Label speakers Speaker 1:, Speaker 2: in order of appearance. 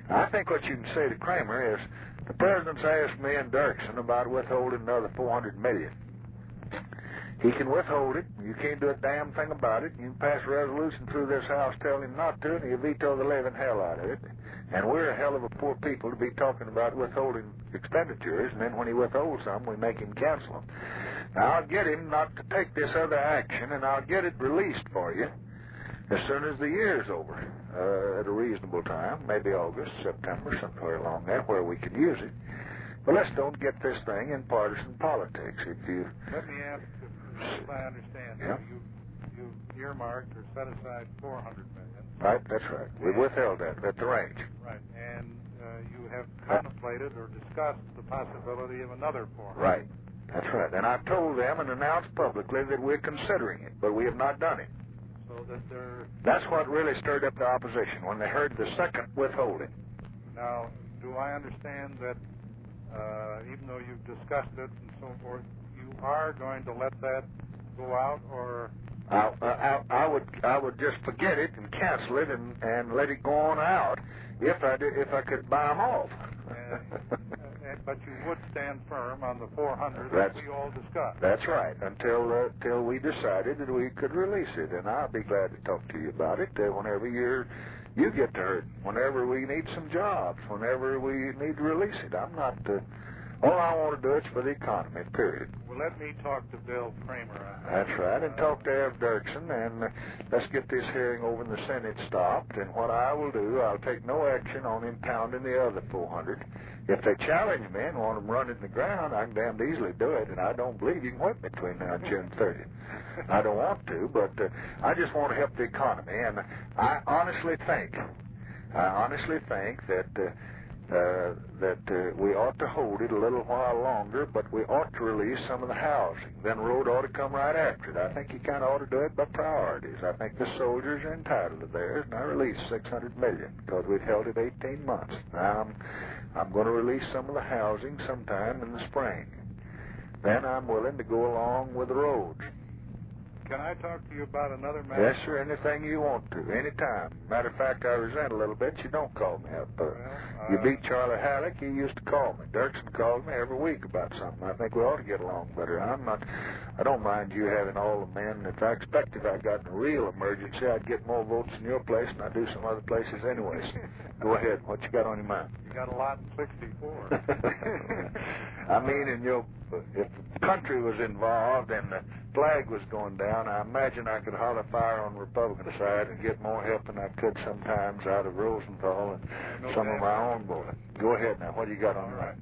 Speaker 1: I think what you can say to Kramer is, the president's asked me and Dirksen about withholding another $400 million. He can withhold it. You can't do a damn thing about it. You can pass a resolution through this House telling him not to, and he'll veto the living hell out of it. And we're a hell of a poor people to be talking about withholding expenditures, and then when he withholds some, we make him cancel them. Now, I'll get him not to take this other action, and I'll get it released for you as soon as the year's over, at a reasonable time, maybe August, September, somewhere along there, where we can use it. But let's don't get this thing in partisan politics.
Speaker 2: Let me ask, if I understand,
Speaker 1: yeah.
Speaker 2: you earmarked or set aside $400 million.
Speaker 1: Right, that's right. We withheld that at the range.
Speaker 2: Right, and you have contemplated or discussed the possibility of another $400 million.
Speaker 1: Right, that's right. And I've told them and announced publicly that we're considering it, but we have not done it.
Speaker 2: So that they're...
Speaker 1: That's what really stirred up the opposition, when they heard the second withholding.
Speaker 2: Now, do I understand that even though you've discussed it and so forth, you are going to let that go out, or...
Speaker 1: I would just forget it and cancel it and let it go on out if I could buy them off.
Speaker 2: But you would stand firm on the 400 that we all discussed.
Speaker 1: That's right, until we decided that we could release it, and I'll be glad to talk to you about it whenever you get to hurt, whenever we need some jobs, whenever we need to release it. I'm not. All I want to do is for the economy, period.
Speaker 2: Well, let me talk to Bill Kramer.
Speaker 1: That's right, and talk to Ev Dirksen, and let's get this hearing over in the Senate stopped. And what I will do, I'll take no action on impounding the other 400. If they challenge me and want them running in the ground, I can damned easily do it, and I don't believe you can whip me between now and June 30th. I don't want to, but I just want to help the economy, and I honestly think that we ought to hold it a little while longer, but we ought to release some of the housing. Then road ought to come right after it. I think you kind of ought to do it by priorities. I think the soldiers are entitled to theirs, and I released $600 million because we've held it 18 months. Now I'm going to release some of the housing sometime in the spring. Then I'm willing to go along with the roads.
Speaker 2: Can I talk to you about another matter?
Speaker 1: Yes, sir, anything you want to, anytime. Matter of fact, I resent a little bit you don't call me up. You beat Charlie Halleck, he used to call me. Dirksen calls me every week about something. I think we ought to get along better. I don't mind you having all the men. If I got in a real emergency, I'd get more votes in your place than I do some other places anyways. Go ahead, what you got on your mind?
Speaker 2: You got a lot in 64.
Speaker 1: I mean, if the country was involved and the flag was going down, I imagine I could holler fire on the Republican side and get more help than I could sometimes out of Rosenthal and some of my own boys. Go ahead now. What do you got on your mind?